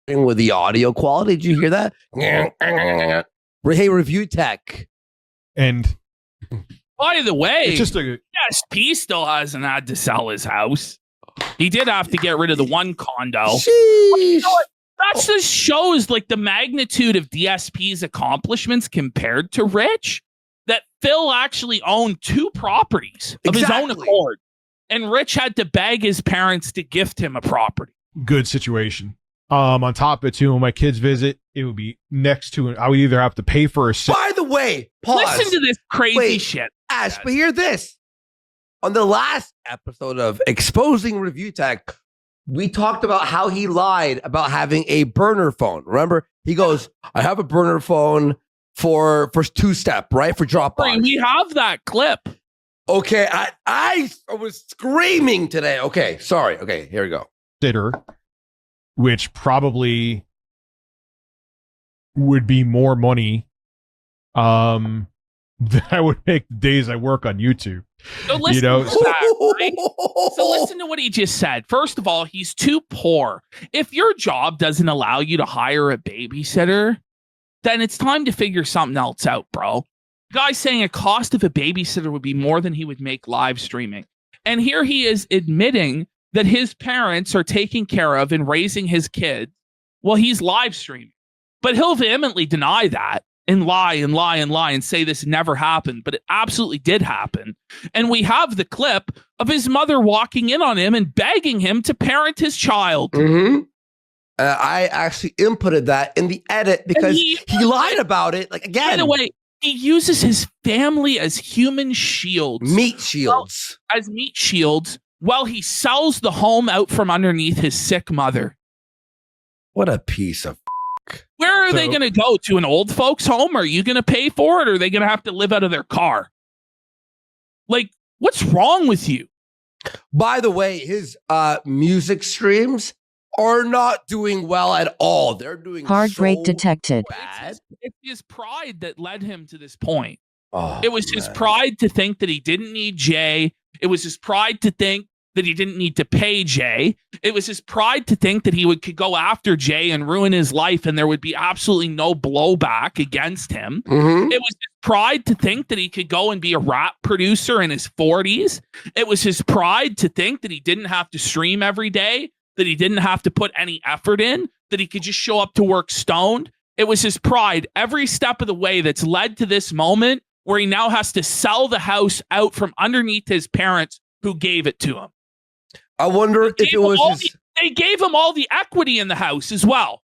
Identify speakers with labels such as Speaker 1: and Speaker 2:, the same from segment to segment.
Speaker 1: with the audio quality. Did you hear that? Hey, Review Tech.
Speaker 2: And
Speaker 3: by the way,
Speaker 2: it's just a
Speaker 3: SP still hasn't had to sell his house. He did have to get rid of the one condo.
Speaker 1: Sheesh.
Speaker 3: That just shows like the magnitude of DSP's accomplishments compared to Rich. That Phil actually owned 2 properties of his own accord, and Rich had to beg his parents to gift him a property.
Speaker 2: good situation. On top of it, too, when my kids visit, it would be next to it. I would either have to pay for a
Speaker 1: By the way, pause.
Speaker 3: Listen to this crazy shit.
Speaker 1: Ash, but hear this. On the last episode of Exposing Review Tech, we talked about how he lied about having a burner phone. Remember? He goes, I have a burner phone for 2-step, right? For Dropbox.
Speaker 3: We have that clip.
Speaker 1: Okay, I was screaming today. Okay, sorry. Okay, here we go.
Speaker 2: Consider, which probably would be more money than I would make the days I work on YouTube.
Speaker 3: So listen, to that, right? So listen to what he just said. First of all, he's too poor. If your job doesn't allow you to hire a babysitter, then it's time to figure something else out, bro. Guy's saying a cost of a babysitter would be more than he would make live streaming. And here he is admitting that his parents are taking care of and raising his kids while he's live streaming. But he'll vehemently deny that and lie and say this never happened. But it absolutely did happen. And we have the clip of his mother walking in on him and begging him to parent his child.
Speaker 1: Mm-hmm. I actually inputted that in the edit because he lied about it. Like, again.
Speaker 3: By the way, he uses his family as human shields.
Speaker 1: Meat shields.
Speaker 3: As meat shields while he sells the home out from underneath his sick mother.
Speaker 1: What a piece of
Speaker 3: Where are they going to go? To an old folks home? Are you going to pay for it? Or are they going to have to live out of their car? Like, what's wrong with you?
Speaker 1: By the way, his music streams are not doing well at all. They're doing
Speaker 4: Heartbreak detected.
Speaker 1: Bad.
Speaker 3: It's his pride that led him to this point.
Speaker 1: Oh,
Speaker 3: it was his pride to think that he didn't need Jay. It was his pride to think that he didn't need to pay Jay. It was his pride to think that he could go after Jay and ruin his life and there would be absolutely no blowback against him.
Speaker 1: Mm-hmm.
Speaker 3: It was his pride to think that he could go and be a rap producer in his 40s. It was his pride to think that he didn't have to stream every day, that he didn't have to put any effort in, that he could just show up to work stoned. It was his pride every step of the way that's led to this moment where he now has to sell the house out from underneath his parents who gave it to him.
Speaker 1: I wonder if it was
Speaker 3: they gave him all the equity in the house as well.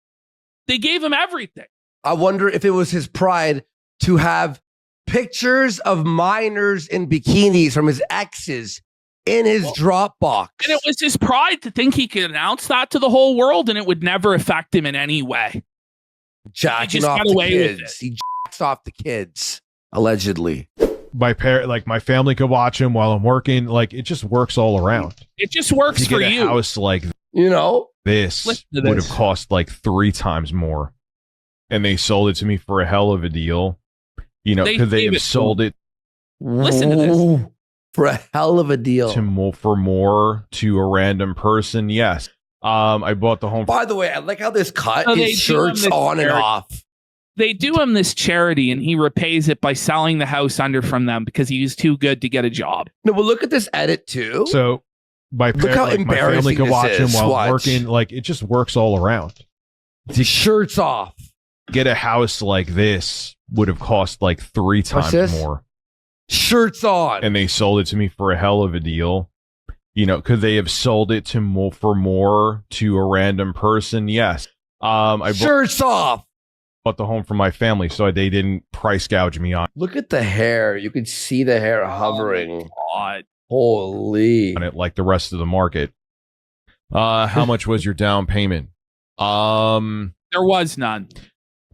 Speaker 3: They gave him everything.
Speaker 1: I wonder if it was his pride to have pictures of minors in bikinis from his exes in his Dropbox.
Speaker 3: And it was his pride to think he could announce that to the whole world and it would never affect him in any way.
Speaker 1: Jacking off the kids. He jacks off the kids, allegedly.
Speaker 2: My family could watch him while I'm working. Like, it just works all around.
Speaker 3: It just works for you.
Speaker 2: A house like
Speaker 1: this
Speaker 2: would have cost like 3 times more, and they sold it to me for a hell of a deal. Because they have sold it.
Speaker 3: Listen to this.
Speaker 1: For a hell of a deal.
Speaker 2: For more to a random person. Yes. I bought the home.
Speaker 1: By the way, I like how this cut his shirts on and off.
Speaker 3: They do him this charity and he repays it by selling the house under from them because he was too good to get a job.
Speaker 1: No, but look at this edit too.
Speaker 2: So look how
Speaker 1: embarrassing
Speaker 2: my family can watch him while I'm working. Like, it just works all around.
Speaker 1: The shirts off.
Speaker 2: Get a house like this would have cost like 3 times more.
Speaker 1: Shirts on.
Speaker 2: And they sold it to me for a hell of a deal. Could they have sold it for more to a random person? Yes.
Speaker 1: Shirts off.
Speaker 2: Bought the home for my family, so they didn't price gouge me on.
Speaker 1: Look at the hair. You can see the hair hovering.
Speaker 3: Oh, God.
Speaker 1: Holy.
Speaker 2: On it like the rest of the market. How much was your down payment?
Speaker 3: There was none.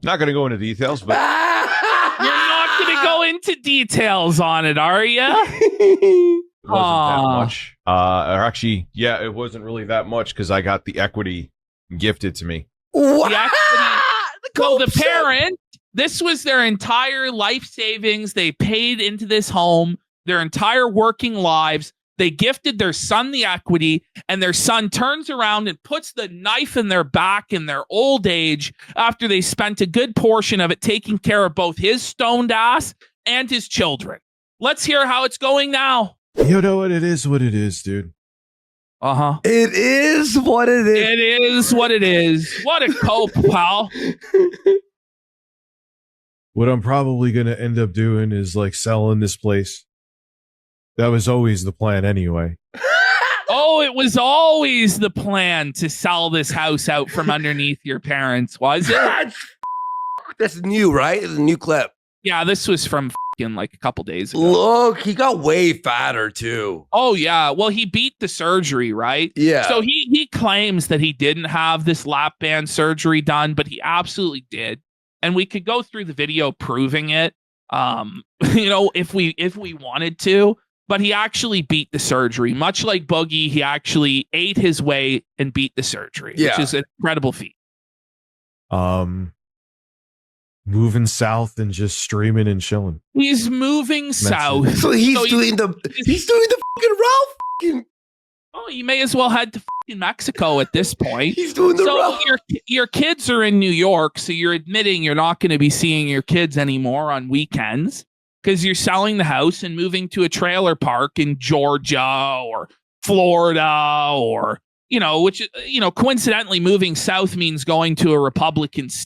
Speaker 2: Not going to go into details, but
Speaker 3: you're not going to go into details on it, are you?
Speaker 2: It wasn't that much. Or actually, yeah, it wasn't really that much because I got the equity gifted to me.
Speaker 1: What?
Speaker 3: The equity. So the parent, this was their entire life savings. They paid into this home, their entire working lives. They gifted their son the equity, and their son turns around and puts the knife in their back in their old age after they spent a good portion of it taking care of both his stoned ass and his children. Let's hear how it's going now.
Speaker 2: You know what? It is what it is, dude.
Speaker 3: Uh-huh.
Speaker 1: It is what it is.
Speaker 3: It is what it is. What a cope, pal.
Speaker 2: What I'm probably going to end up doing is like selling this place. That was always the plan anyway.
Speaker 3: Oh, it was always the plan to sell this house out from underneath your parents, was it?
Speaker 1: That's new, right? It's a new clip.
Speaker 3: Yeah, this was from like a couple days ago.
Speaker 1: Look, he got way fatter too.
Speaker 3: Oh, yeah. Well, he beat the surgery, right?
Speaker 1: Yeah.
Speaker 3: So he claims that he didn't have this lap band surgery done, but he absolutely did. And we could go through the video proving it, if we wanted to. But he actually beat the surgery. Much like Boogie, he actually ate his way and beat the surgery, which is an incredible feat.
Speaker 2: Moving south and just streaming and chilling.
Speaker 3: He's moving south.
Speaker 1: So he's doing the fucking Ralph.
Speaker 3: Oh, you may as well head to fucking Mexico at this point.
Speaker 1: He's doing the Ralph.
Speaker 3: Your kids are in New York, so you're admitting you're not going to be seeing your kids anymore on weekends because you're selling the house and moving to a trailer park in Georgia or Florida or, which, coincidentally moving south means going to a Republican state.